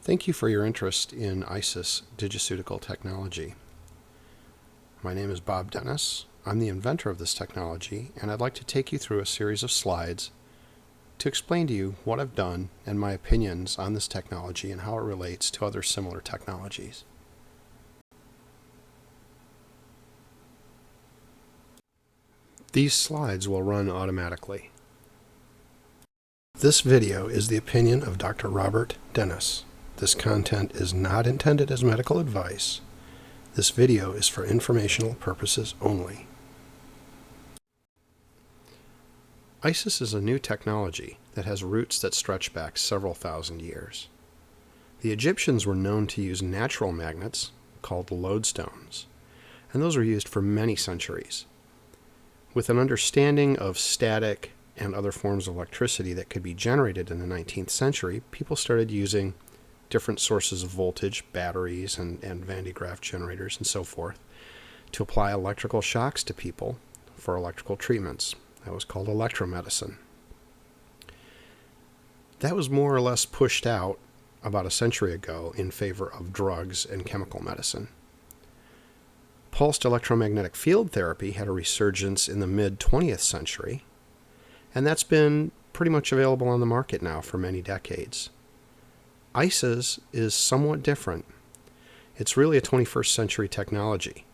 Thank you for your interest in ICES DigiCeutical technology. My name is Bob Dennis. I'm the inventor of this technology, and I'd like to take you through a series of slides to explain to you what I've done and my opinions on this technology and how it relates to other similar technologies. These slides will run automatically. This video is the opinion of Dr. Robert Dennis. This content is not intended as medical advice. This video is for informational purposes only. ICES is a new technology that has roots that stretch back several thousand years. The Egyptians were known to use natural magnets called lodestones, and those were used for many centuries. With an understanding of static and other forms of electricity that could be generated in the 19th century, people started using different sources of voltage, batteries, and Van de Graaff generators, and so forth, to apply electrical shocks to people for electrical treatments. That was called electromedicine. That was more or less pushed out about a century ago in favor of drugs and chemical medicine. Pulsed electromagnetic field therapy had a resurgence in the mid-20th century, and that's been pretty much available on the market now for many decades. ICES is somewhat different. It's really a 21st century technology.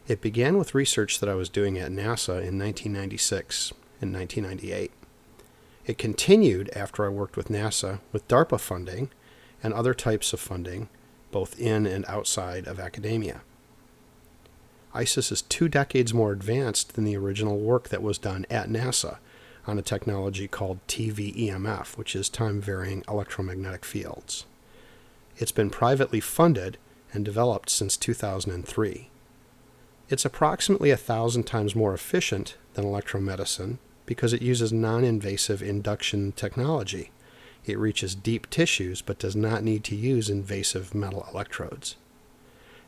It began with research that I was doing at NASA in 1996 and 1998. It continued after I worked with NASA with DARPA funding and other types of funding, both in and outside of academia. ICES is 2 decades more advanced than the original work that was done at NASA on a technology called TVEMF, which is time-varying electromagnetic fields. It's been privately funded and developed since 2003. It's approximately 1,000 times more efficient than electromedicine because it uses non-invasive induction technology. It reaches deep tissues but does not need to use invasive metal electrodes.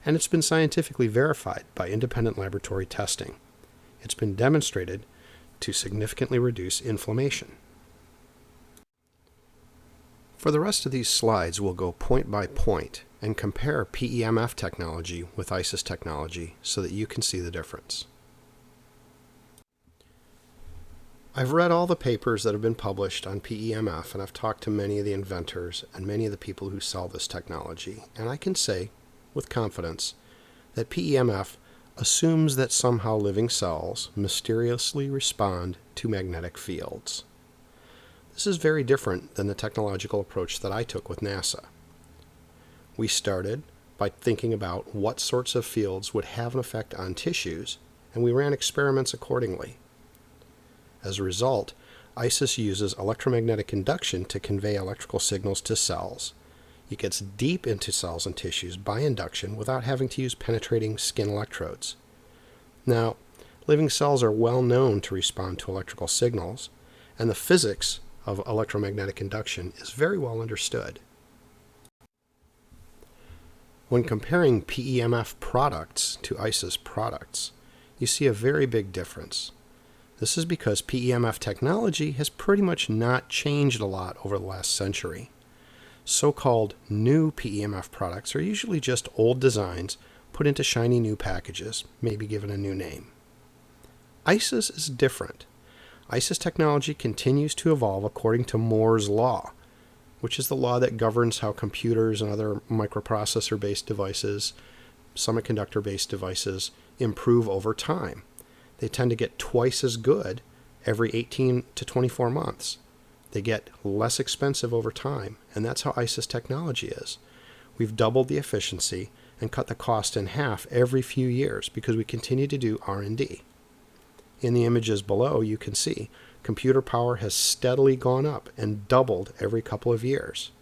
And it's been scientifically verified by independent laboratory testing. It's been demonstrated to significantly reduce inflammation. For the rest of these slides, we'll go point by point and compare PEMF technology with ICES technology so that you can see the difference. I've read all the papers that have been published on PEMF, and I've talked to many of the inventors and many of the people who sell this technology, and I can say with confidence that PEMF assumes that somehow living cells mysteriously respond to magnetic fields. This is very different than the technological approach that I took with NASA. We started by thinking about what sorts of fields would have an effect on tissues, and we ran experiments accordingly. As a result, ICES uses electromagnetic induction to convey electrical signals to cells. It gets deep into cells and tissues by induction without having to use penetrating skin electrodes. Now, living cells are well known to respond to electrical signals, and the physics of electromagnetic induction is very well understood. When comparing PEMF products to ICES products, you see a very big difference. This is because PEMF technology has pretty much not changed a lot over the last century. So-called new PEMF products are usually just old designs put into shiny new packages, maybe given a new name. ICES is different. ICES technology continues to evolve according to Moore's law, which is the law that governs how computers and other microprocessor-based devices, semiconductor-based devices, improve over time. They tend to get twice as good every 18 to 24 months. They get less expensive over time, and that's how ICES technology is. We've doubled the efficiency and cut the cost in half every few years because we continue to do R&D. In the images below, you can see computer power has steadily gone up and doubled every couple of years.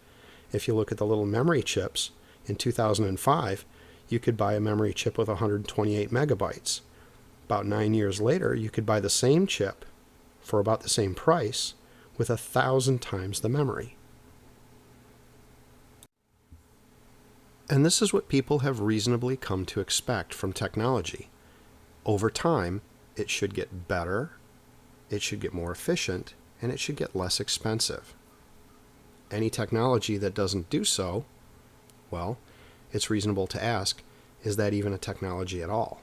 If you look at the little memory chips, in 2005, you could buy a memory chip with 128 megabytes. About 9 years later, you could buy the same chip for about the same price with 1,000 times the memory. And this is what people have reasonably come to expect from technology. Over time, it should get better, it should get more efficient, and it should get less expensive. Any technology that doesn't do so Well, it's reasonable to ask, is that even a technology at all?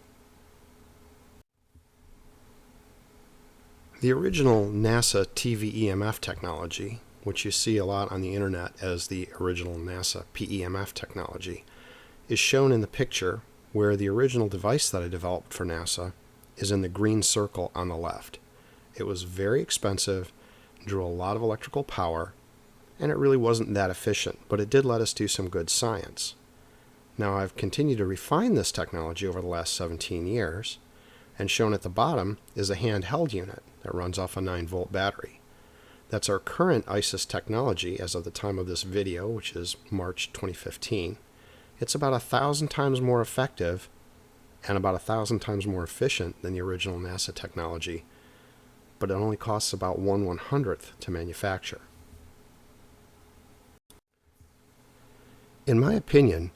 The original NASA TVEMF technology, which you see a lot on the internet as the original NASA PEMF technology, is shown in the picture where the original device that I developed for NASA is in the green circle on the left. It was very expensive, drew a lot of electrical power, and it really wasn't that efficient, but it did let us do some good science. Now I've continued to refine this technology over the last 17 years, and shown at the bottom is a handheld unit that runs off a 9-volt battery. That's our current ICES technology as of the time of this video, which is March 2015. It's about 1,000 times more effective and about 1,000 times more efficient than the original NASA technology, but it only costs about 1/100th to manufacture. In my opinion,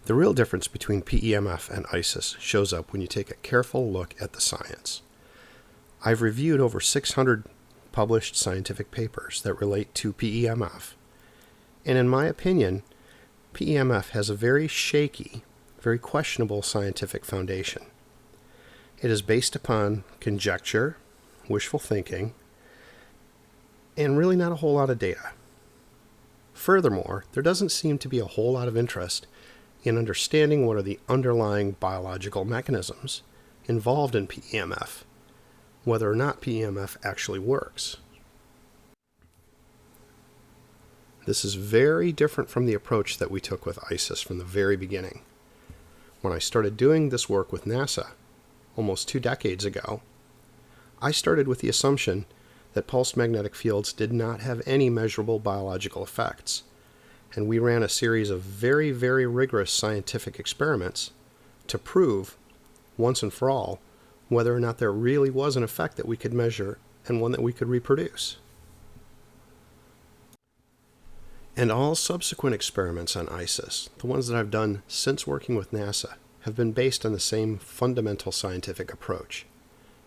the real difference between PEMF and ICES shows up when you take a careful look at the science. I've reviewed over 600 published scientific papers that relate to PEMF, and in my opinion, PEMF has a very shaky, very questionable scientific foundation. It is based upon conjecture, wishful thinking, and really not a whole lot of data. Furthermore, there doesn't seem to be a whole lot of interest in understanding what are the underlying biological mechanisms involved in PEMF, whether or not PEMF actually works. This is very different from the approach that we took with ICES from the very beginning. When I started doing this work with NASA almost 2 decades ago, I started with the assumption that pulsed magnetic fields did not have any measurable biological effects, and we ran a series of very, very rigorous scientific experiments to prove, once and for all, whether or not there really was an effect that we could measure and one that we could reproduce. And all subsequent experiments on ICES, the ones that I've done since working with NASA, have been based on the same fundamental scientific approach,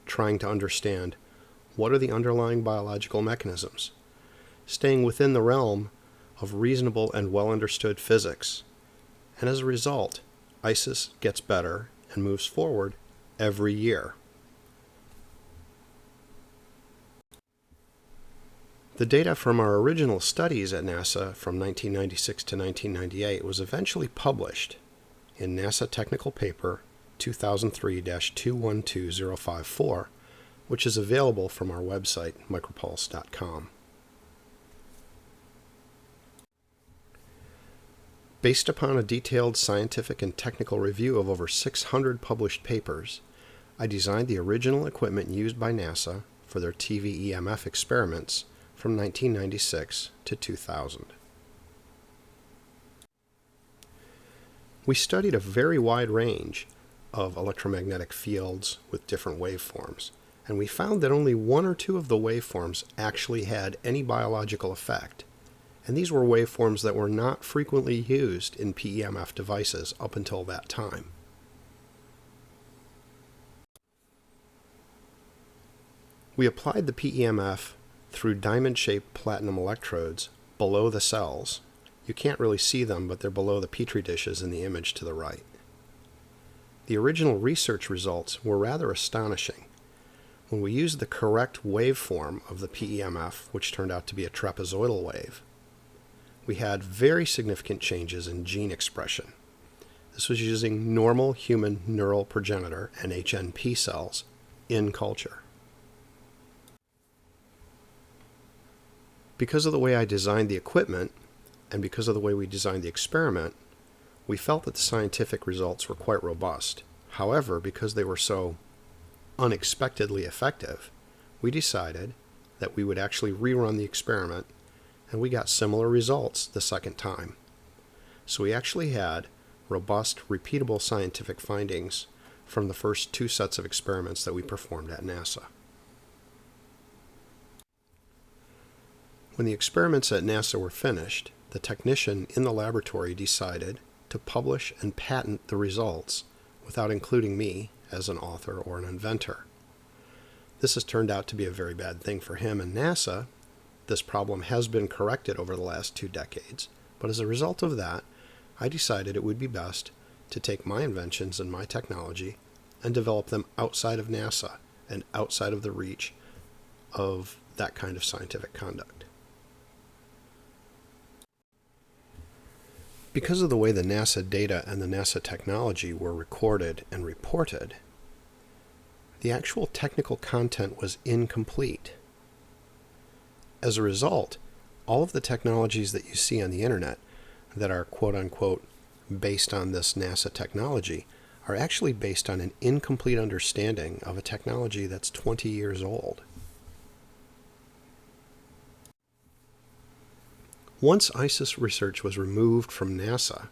trying to understand what are the underlying biological mechanisms, staying within the realm of reasonable and well-understood physics. And as a result, ICES gets better and moves forward every year. The data from our original studies at NASA from 1996 to 1998 was eventually published in NASA Technical Paper 2003-212054, which is available from our website, micropulse.com. Based upon a detailed scientific and technical review of over 600 published papers, I designed the original equipment used by NASA for their TVEMF experiments from 1996 to 2000. We studied a very wide range of electromagnetic fields with different waveforms, and we found that only 1 or 2 of the waveforms actually had any biological effect, and these were waveforms that were not frequently used in PEMF devices up until that time. We applied the PEMF through diamond-shaped platinum electrodes below the cells. You can't really see them, but they're below the petri dishes in the image to the right. The original research results were rather astonishing. When we used the correct waveform of the PEMF, which turned out to be a trapezoidal wave, we had very significant changes in gene expression. This was using normal human neural progenitor, NHNP cells, in culture. Because of the way I designed the equipment, and because of the way we designed the experiment, we felt that the scientific results were quite robust. However, because they were so unexpectedly effective, we decided that we would actually rerun the experiment, and we got similar results the second time. So we actually had robust, repeatable scientific findings from the first 2 sets of experiments that we performed at NASA. When the experiments at NASA were finished, the technician in the laboratory decided to publish and patent the results without including me as an author or an inventor. This has turned out to be a very bad thing for him and NASA. This problem has been corrected over the last 2 decades, but as a result of that, I decided it would be best to take my inventions and my technology and develop them outside of NASA and outside of the reach of that kind of scientific conduct. Because of the way the NASA data and the NASA technology were recorded and reported, the actual technical content was incomplete. As a result, all of the technologies that you see on the internet that are quote-unquote based on this NASA technology are actually based on an incomplete understanding of a technology that's 20 years old. Once ICES research was removed from NASA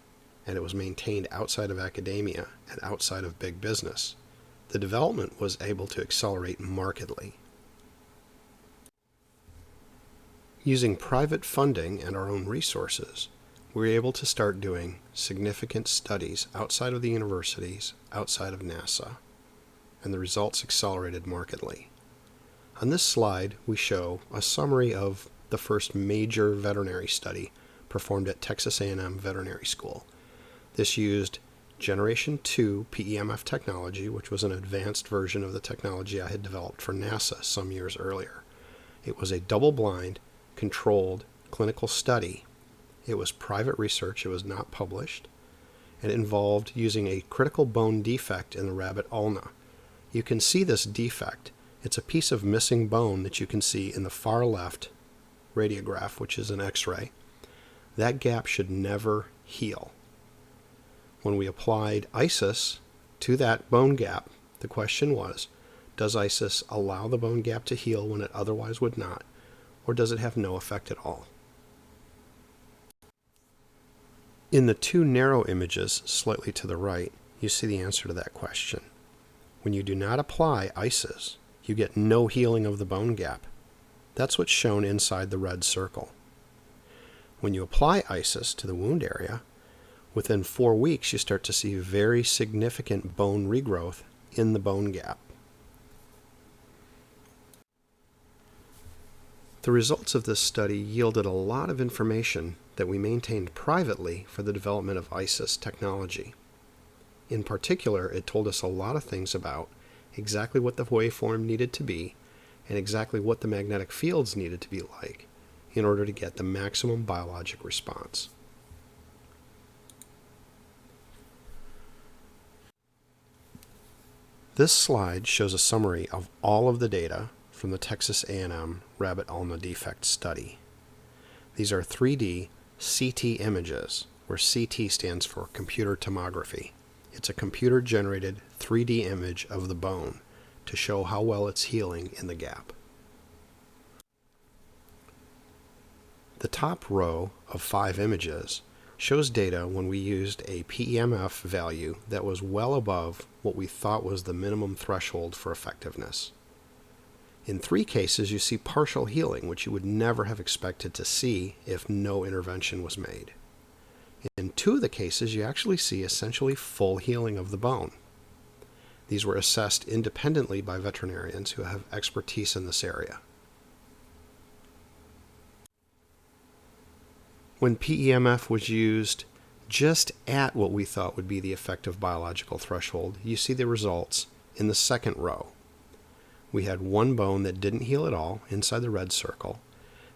and it was maintained outside of academia and outside of big business, the development was able to accelerate markedly. Using private funding and our own resources, we were able to start doing significant studies outside of the universities, outside of NASA, and the results accelerated markedly. On this slide, we show a summary of the first major veterinary study performed at Texas A&M Veterinary School. This used Generation 2 PEMF technology, which was an advanced version of the technology I had developed for NASA some years earlier. It was a double-blind, controlled clinical study. It was private research, it was not published, and it involved using a critical bone defect in the rabbit ulna. You can see this defect. It's a piece of missing bone that you can see in the far left radiograph, which is an X-ray. That gap should never heal. When we applied ICES to that bone gap, the question was, does ICES allow the bone gap to heal when it otherwise would not, or does it have no effect at all? In the two narrow images slightly to the right, you see the answer to that question. When you do not apply ICES, you get no healing of the bone gap. That's what's shown inside the red circle. When you apply ICES to the wound area, within 4 weeks you start to see very significant bone regrowth in the bone gap. The results of this study yielded a lot of information that we maintained privately for the development of ICES technology. In particular, it told us a lot of things about exactly what the waveform needed to be and exactly what the magnetic fields needed to be like in order to get the maximum biologic response. This slide shows a summary of all of the data from the Texas A&M rabbit ulna defect study. These are 3D CT images, where CT stands for computer tomography. It's a computer-generated 3D image of the bone to show how well it's healing in the gap. The top row of 5 images shows data when we used a PEMF value that was well above what we thought was the minimum threshold for effectiveness. In 3 cases, you see partial healing, which you would never have expected to see if no intervention was made. In 2 of the cases, you actually see essentially full healing of the bone. These were assessed independently by veterinarians who have expertise in this area. When PEMF was used just at what we thought would be the effective biological threshold, you see the results in the second row. We had 1 bone that didn't heal at all inside the red circle,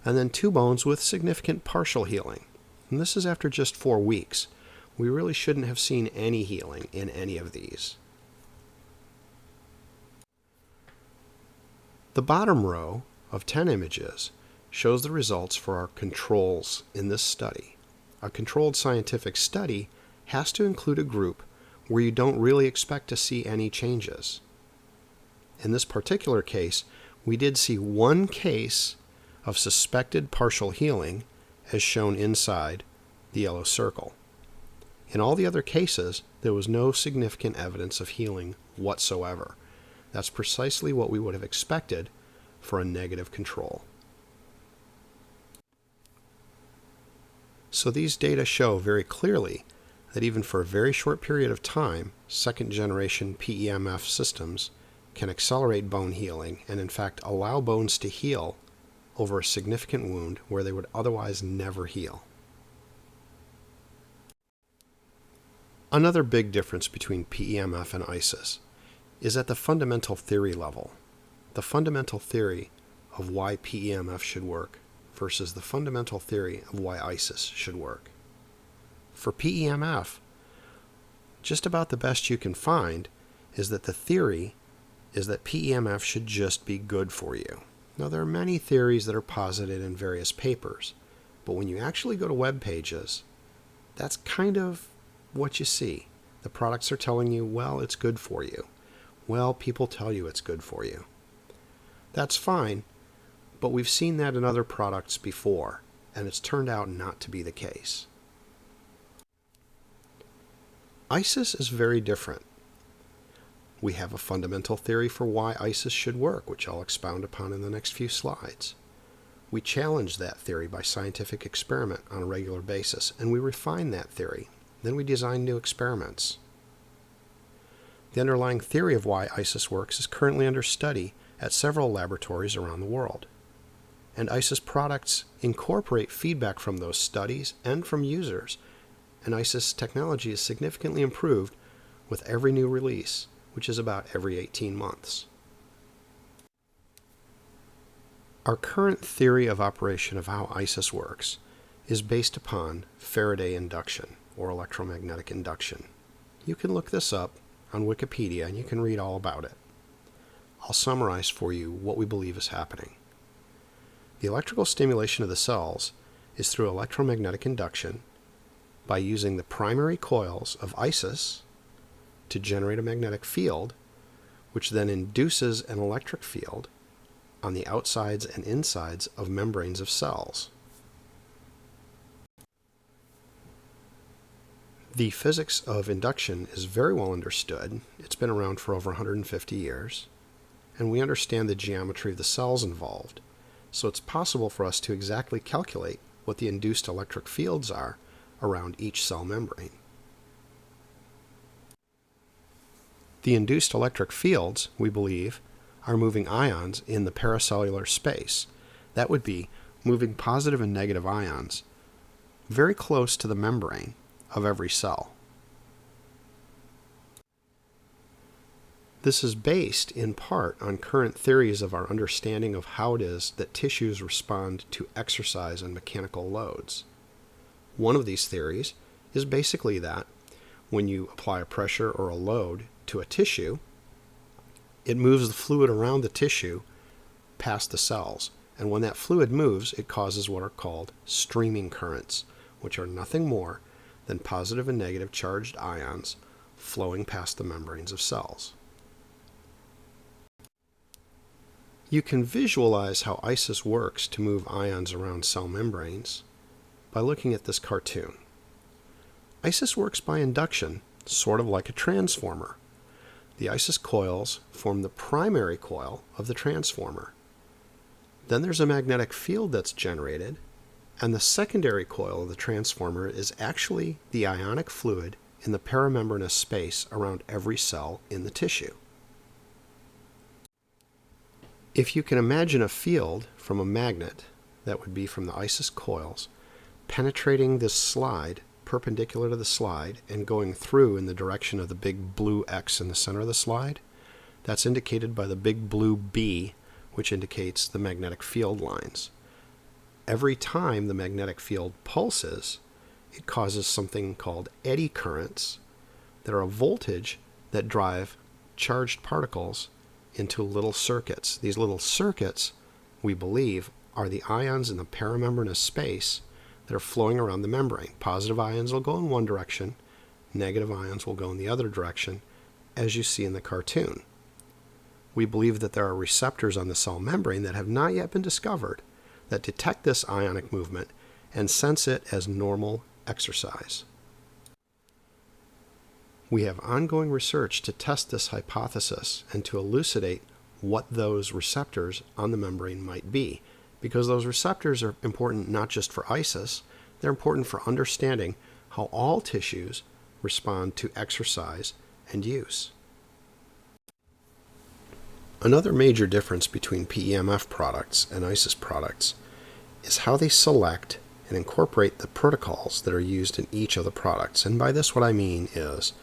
and then 2 bones with significant partial healing. And this is after just 4 weeks. We really shouldn't have seen any healing in any of these. The bottom row of 10 images shows the results for our controls in this study. A controlled scientific study has to include a group where you don't really expect to see any changes. In this particular case, we did see 1 case of suspected partial healing as shown inside the yellow circle. In all the other cases, there was no significant evidence of healing whatsoever. That's precisely what we would have expected for a negative control. So these data show very clearly that even for a very short period of time, second-generation PEMF systems can accelerate bone healing and in fact allow bones to heal over a significant wound where they would otherwise never heal. Another big difference between PEMF and ICES is at the fundamental theory level. The fundamental theory of why PEMF should work versus the fundamental theory of why ICES should work. For PEMF, just about the best you can find is that the theory is that PEMF should just be good for you. Now, there are many theories that are posited in various papers, but when you actually go to web pages, that's kind of what you see. The products are telling you, well, it's good for you. Well, people tell you it's good for you. That's fine, but we've seen that in other products before, and it's turned out not to be the case. ICES is very different. We have a fundamental theory for why ICES should work, which I'll expound upon in the next few slides. We challenge that theory by scientific experiment on a regular basis, and we refine that theory. Then we design new experiments. The underlying theory of why ICES works is currently under study at several laboratories around the world. And ICES products incorporate feedback from those studies and from users, and ICES technology is significantly improved with every new release, which is about every 18 months. Our current theory of operation of how ICES works is based upon Faraday induction, or electromagnetic induction. You can look this up on Wikipedia and you can read all about it. I'll summarize for you what we believe is happening. The electrical stimulation of the cells is through electromagnetic induction by using the primary coils of ICES to generate a magnetic field, which then induces an electric field on the outsides and insides of membranes of cells. The physics of induction is very well understood. It's been around for over 150 years, and we understand the geometry of the cells involved, so it's possible for us to exactly calculate what the induced electric fields are around each cell membrane. The induced electric fields, we believe, are moving ions in the paracellular space. That would be moving positive and negative ions very close to the membrane of every cell. This is based in part on current theories of our understanding of how it is that tissues respond to exercise and mechanical loads. One of these theories is basically that when you apply a pressure or a load to a tissue, it moves the fluid around the tissue past the cells. And when that fluid moves, it causes what are called streaming currents, which are nothing more than positive and negative charged ions flowing past the membranes of cells. You can visualize how ICES works to move ions around cell membranes by looking at this cartoon. ICES works by induction, sort of like a transformer. The ICES coils form the primary coil of the transformer. Then there's a magnetic field that's generated, and the secondary coil of the transformer is actually the ionic fluid in the paramembranous space around every cell in the tissue. If you can imagine a field from a magnet, that would be from the ICES coils, penetrating this slide perpendicular to the slide and going through in the direction of the big blue X in the center of the slide, that's indicated by the big blue B, which indicates the magnetic field lines. Every time the magnetic field pulses, it causes something called eddy currents that are a voltage that drive charged particles into little circuits. These little circuits, we believe, are the ions in the paramembranous space that are flowing around the membrane. Positive ions will go in one direction, negative ions will go in the other direction, as you see in the cartoon. We believe that there are receptors on the cell membrane that have not yet been discovered that detect this ionic movement and sense it as normal exercise. We have ongoing research to test this hypothesis and to elucidate what those receptors on the membrane might be, because those receptors are important not just for ICES, they're important for understanding how all tissues respond to exercise and use. Another major difference between PEMF products and ICES products is how they select and incorporate the protocols that are used in each of the products. And by this what I mean is,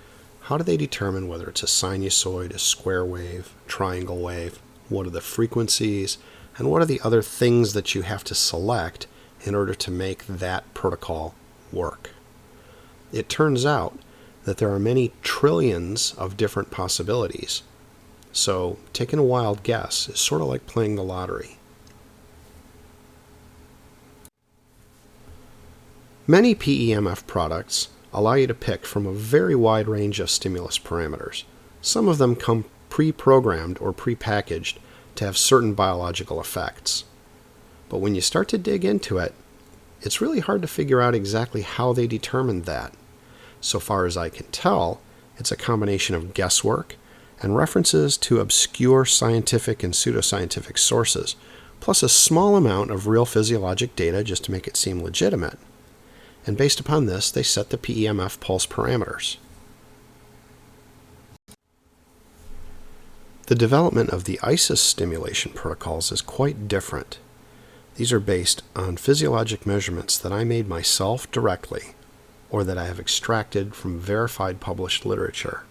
how do they determine whether it's a sinusoid, a square wave, triangle wave, what are the frequencies, and what are the other things that you have to select in order to make that protocol work. It turns out that there are many trillions of different possibilities. So taking a wild guess is sort of like playing the lottery. Many PEMF products allow you to pick from a very wide range of stimulus parameters. Some of them come pre-programmed or pre-packaged to have certain biological effects. But when you start to dig into it, it's really hard to figure out exactly how they determined that. So far as I can tell, it's a combination of guesswork and references to obscure scientific and pseudoscientific sources, plus a small amount of real physiologic data just to make it seem legitimate. And based upon this, they set the PEMF pulse parameters. The development of the ICES stimulation protocols is quite different. These are based on physiologic measurements that I made myself directly, or that I have extracted from verified published literature.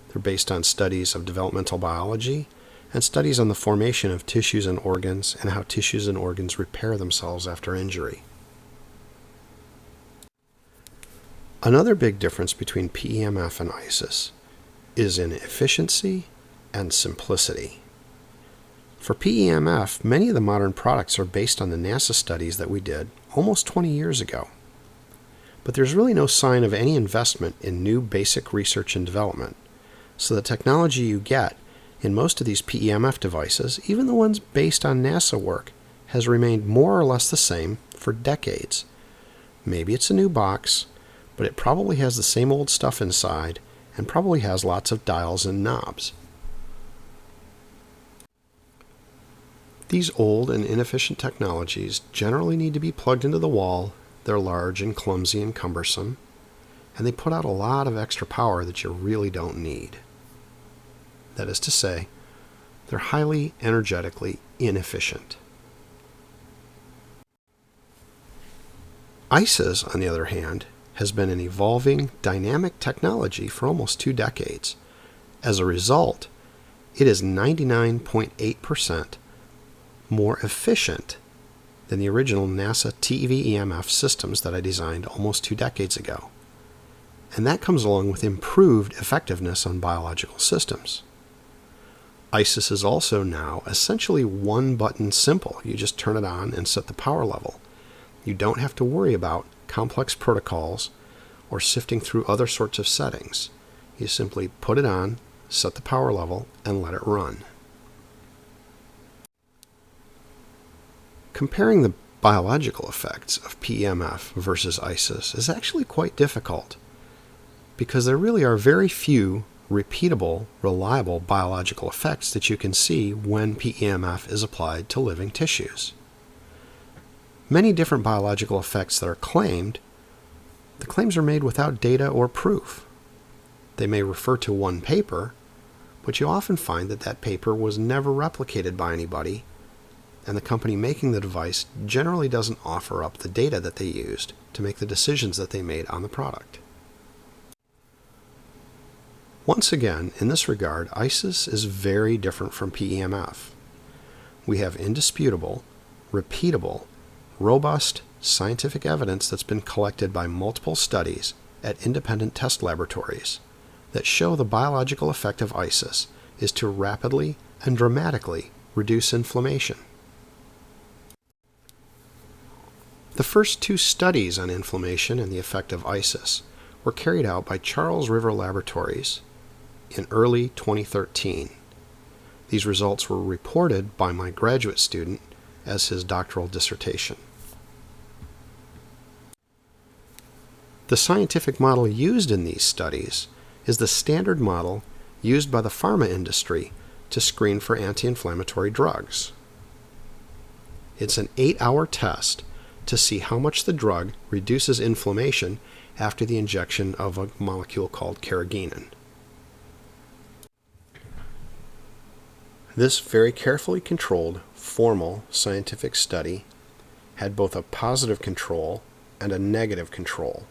They're based on studies of developmental biology and studies on the formation of tissues and organs and how tissues and organs repair themselves after injury. Another big difference between PEMF and ICES is in efficiency and simplicity. For PEMF, many of the modern products are based on the NASA studies that we did almost 20 years ago. But there's really no sign of any investment in new basic research and development, so the technology you get in most of these PEMF devices, even the ones based on NASA work, has remained more or less the same for decades. Maybe it's a new box, but it probably has the same old stuff inside and probably has lots of dials and knobs. These old and inefficient technologies generally need to be plugged into the wall. They're large and clumsy and cumbersome, and they put out a lot of extra power that you really don't need. That is to say, they're highly energetically inefficient. ICES, on the other hand, has been an evolving, dynamic technology for almost 2 decades. As a result, it is 99.8% more efficient than the original NASA TVEMF systems that I designed almost 2 decades ago. And that comes along with improved effectiveness on biological systems. ICES is also now essentially one button simple. You just turn it on and set the power level. You don't have to worry about complex protocols or sifting through other sorts of settings. You simply put it on, set the power level, and let it run. Comparing the biological effects of PEMF versus ICES is actually quite difficult, because there really are very few repeatable, reliable biological effects that you can see when PEMF is applied to living tissues. Many different biological effects that are claimed, the claims are made without data or proof. They may refer to one paper, but you often find that that paper was never replicated by anybody, and the company making the device generally doesn't offer up the data that they used to make the decisions that they made on the product. Once again, in this regard, ICES is very different from PEMF. We have indisputable, repeatable, robust scientific evidence that's been collected by multiple studies at independent test laboratories that show the biological effect of ICES is to rapidly and dramatically reduce inflammation. The first 2 studies on inflammation and the effect of ICES were carried out by Charles River Laboratories in early 2013. These results were reported by my graduate student as his doctoral dissertation. The scientific model used in these studies is the standard model used by the pharma industry to screen for anti-inflammatory drugs. It's an 8-hour test to see how much the drug reduces inflammation after the injection of a molecule called carrageenan. This very carefully controlled, formal scientific study had both a positive control and a negative control.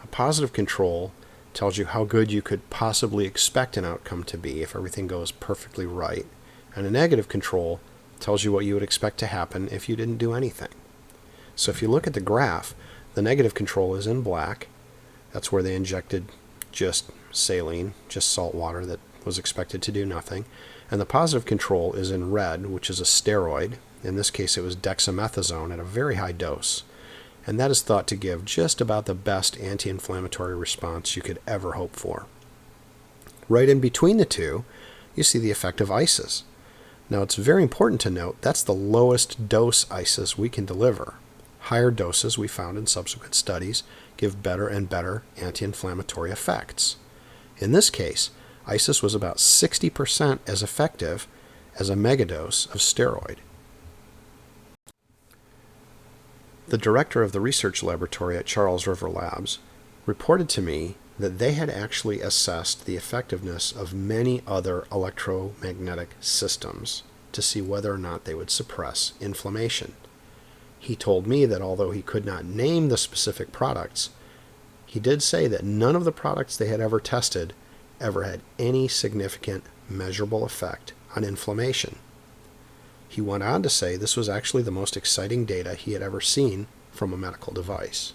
A positive control tells you how good you could possibly expect an outcome to be if everything goes perfectly right, and a negative control tells you what you would expect to happen if you didn't do anything. So if you look at the graph, the negative control is in black. That's where they injected just saline, just salt water that was expected to do nothing. And the positive control is in red, which is a steroid. In this case, it was dexamethasone at a very high dose. And that is thought to give just about the best anti-inflammatory response you could ever hope for. Right in between the two, you see the effect of ICES. Now, it's very important to note that's the lowest dose ICES we can deliver. Higher doses, we found in subsequent studies, give better and better anti-inflammatory effects. In this case, ICES was about 60% as effective as a megadose of steroid. The director of the research laboratory at Charles River Labs reported to me that they had actually assessed the effectiveness of many other electromagnetic systems to see whether or not they would suppress inflammation. He told me that although he could not name the specific products, he did say that none of the products they had ever tested ever had any significant measurable effect on inflammation. He went on to say this was actually the most exciting data he had ever seen from a medical device.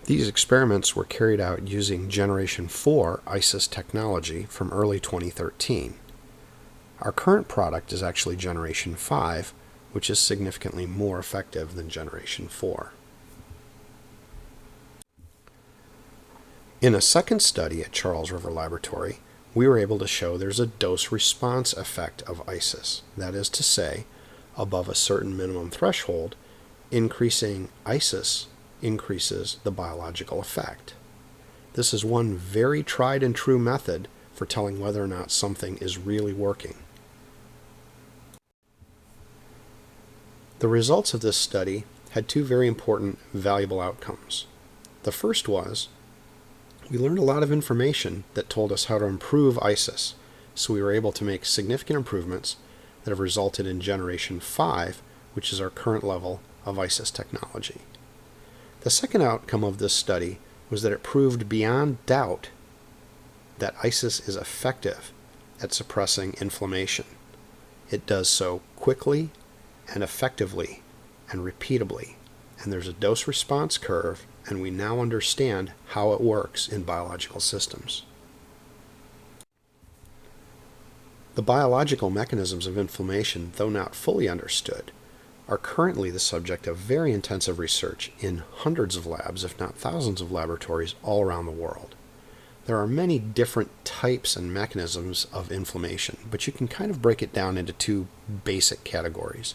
These experiments were carried out using Generation 4 ICES technology from early 2013. Our current product is actually Generation 5, which is significantly more effective than Generation 4. In a second study at Charles River Laboratory, we were able to show there's a dose-response effect of ICES. That is to say, above a certain minimum threshold, increasing ICES increases the biological effect. This is one very tried and true method for telling whether or not something is really working. The results of this study had two very important, valuable outcomes. The first was, we learned a lot of information that told us how to improve ICES, so we were able to make significant improvements that have resulted in Generation 5, which is our current level of ICES technology. The second outcome of this study was that it proved beyond doubt that ICES is effective at suppressing inflammation. It does so quickly and effectively and repeatably, and there's a dose-response curve, and we now understand how it works in biological systems. The biological mechanisms of inflammation, though not fully understood, are currently the subject of very intensive research in hundreds of labs, if not thousands of laboratories all around the world. There are many different types and mechanisms of inflammation, but you can kind of break it down into two basic categories.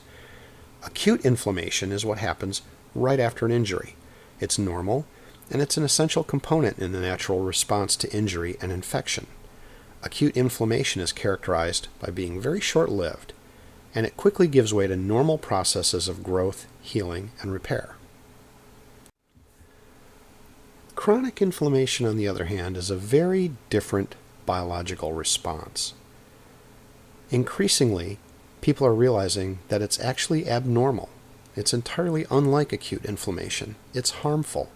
Acute inflammation is what happens right after an injury. It's normal, and it's an essential component in the natural response to injury and infection. Acute inflammation is characterized by being very short-lived, and it quickly gives way to normal processes of growth, healing, and repair. Chronic inflammation, on the other hand, is a very different biological response. Increasingly, people are realizing that it's actually abnormal. It's entirely unlike acute inflammation. It's harmful.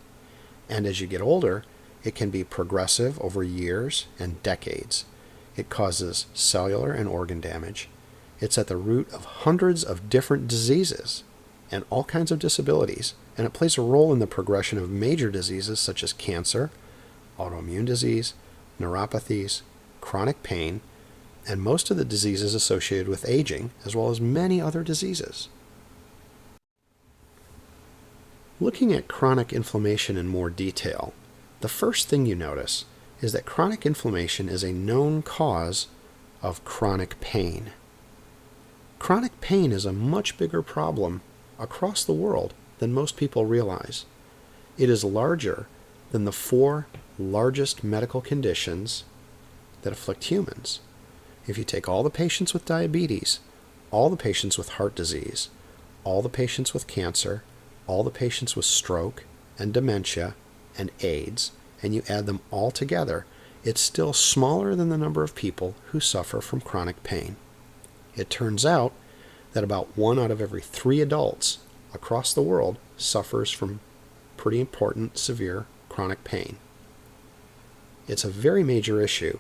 And as you get older, it can be progressive over years and decades. It causes cellular and organ damage. It's at the root of hundreds of different diseases and all kinds of disabilities, and it plays a role in the progression of major diseases such as cancer, autoimmune disease, neuropathies, chronic pain, and most of the diseases associated with aging, as well as many other diseases. Looking at chronic inflammation in more detail, the first thing you notice is that chronic inflammation is a known cause of chronic pain. Chronic pain is a much bigger problem across the world than most people realize. It is larger than the 4 largest medical conditions that afflict humans. If you take all the patients with diabetes, all the patients with heart disease, all the patients with cancer, all the patients with stroke and dementia and AIDS, and you add them all together, it's still smaller than the number of people who suffer from chronic pain. It turns out that about 1 out of every 3 adults across the world suffers from pretty important severe chronic pain. It's a very major issue,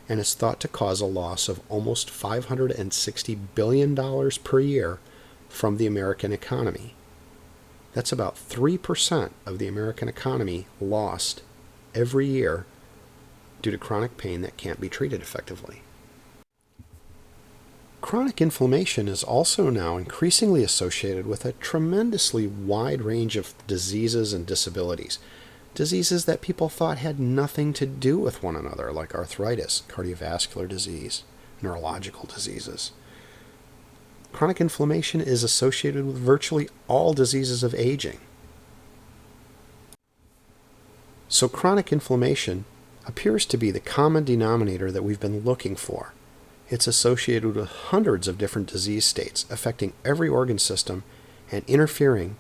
and it's thought to cause a loss of almost $560 billion per year from the American economy. That's about 3% of the American economy lost every year due to chronic pain that can't be treated effectively. Chronic inflammation is also now increasingly associated with a tremendously wide range of diseases and disabilities. Diseases that people thought had nothing to do with one another, like arthritis, cardiovascular disease, neurological diseases. Chronic inflammation is associated with virtually all diseases of aging. So chronic inflammation appears to be the common denominator that we've been looking for. It's associated with hundreds of different disease states, affecting every organ system and interfering,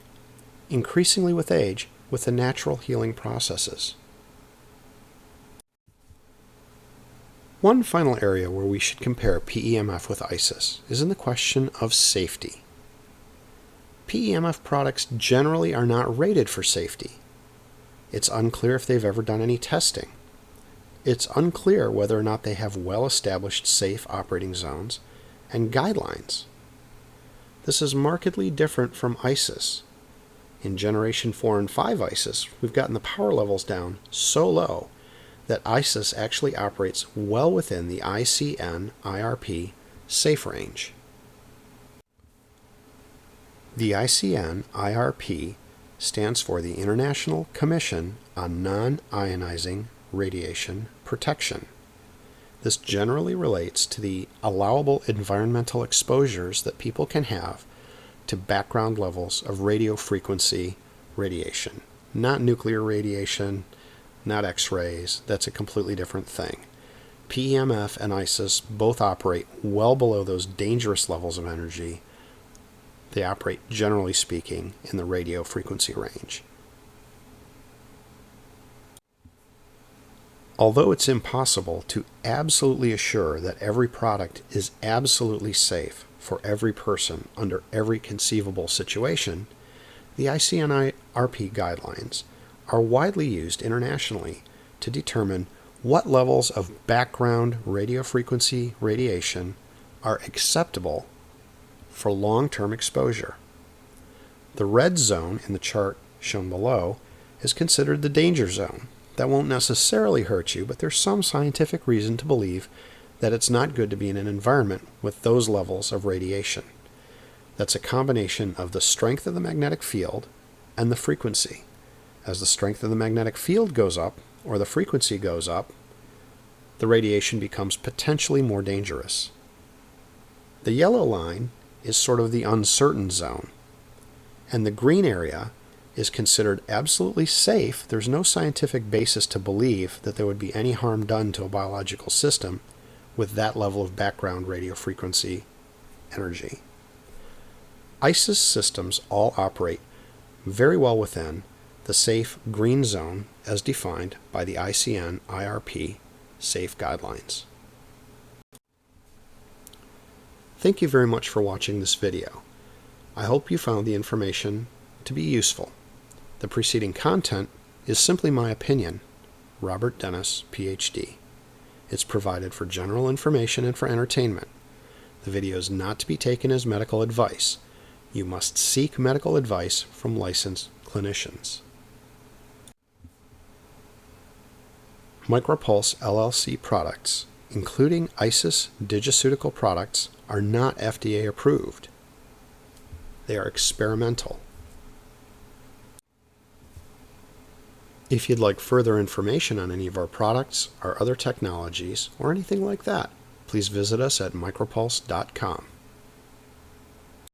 increasingly with age, with the natural healing processes. One final area where we should compare PEMF with ICES is in the question of safety. PEMF products generally are not rated for safety. It's unclear if they've ever done any testing. It's unclear whether or not they have well-established safe operating zones and guidelines. This is markedly different from ICES. In Generation 4 and 5 ICES, we've gotten the power levels down so low that ICES actually operates well within the ICN-IRP safe range. The ICN-IRP stands for the International Commission on Non-Ionizing Radiation Protection. This generally relates to the allowable environmental exposures that people can have to background levels of radio frequency radiation. Not nuclear radiation, not X-rays. That's a completely different thing. PEMF and ICES both operate well below those dangerous levels of energy. They operate, generally speaking, in the radio frequency range. Although it's impossible to absolutely assure that every product is absolutely safe for every person under every conceivable situation, the ICN-IRP guidelines are widely used internationally to determine what levels of background radiofrequency radiation are acceptable for long-term exposure. The red zone in the chart shown below is considered the danger zone. That won't necessarily hurt you, but there's some scientific reason to believe that it's not good to be in an environment with those levels of radiation. That's a combination of the strength of the magnetic field and the frequency. As the strength of the magnetic field goes up, or the frequency goes up, the radiation becomes potentially more dangerous. The yellow line is sort of the uncertain zone, and the green area is considered absolutely safe. There's no scientific basis to believe that there would be any harm done to a biological system with that level of background radiofrequency energy. ICES systems all operate very well within the safe green zone as defined by the ICN-IRP safe guidelines. Thank you very much for watching this video. I hope you found the information to be useful. The preceding content is simply my opinion. Robert Dennis, PhD. It's provided for general information and for entertainment. The video is not to be taken as medical advice. You must seek medical advice from licensed clinicians. Micro-Pulse LLC products, including ICES DigiCeutical products, are not FDA approved. They are experimental. If you'd like further information on any of our products, our other technologies, or anything like that, please visit us at micropulse.com.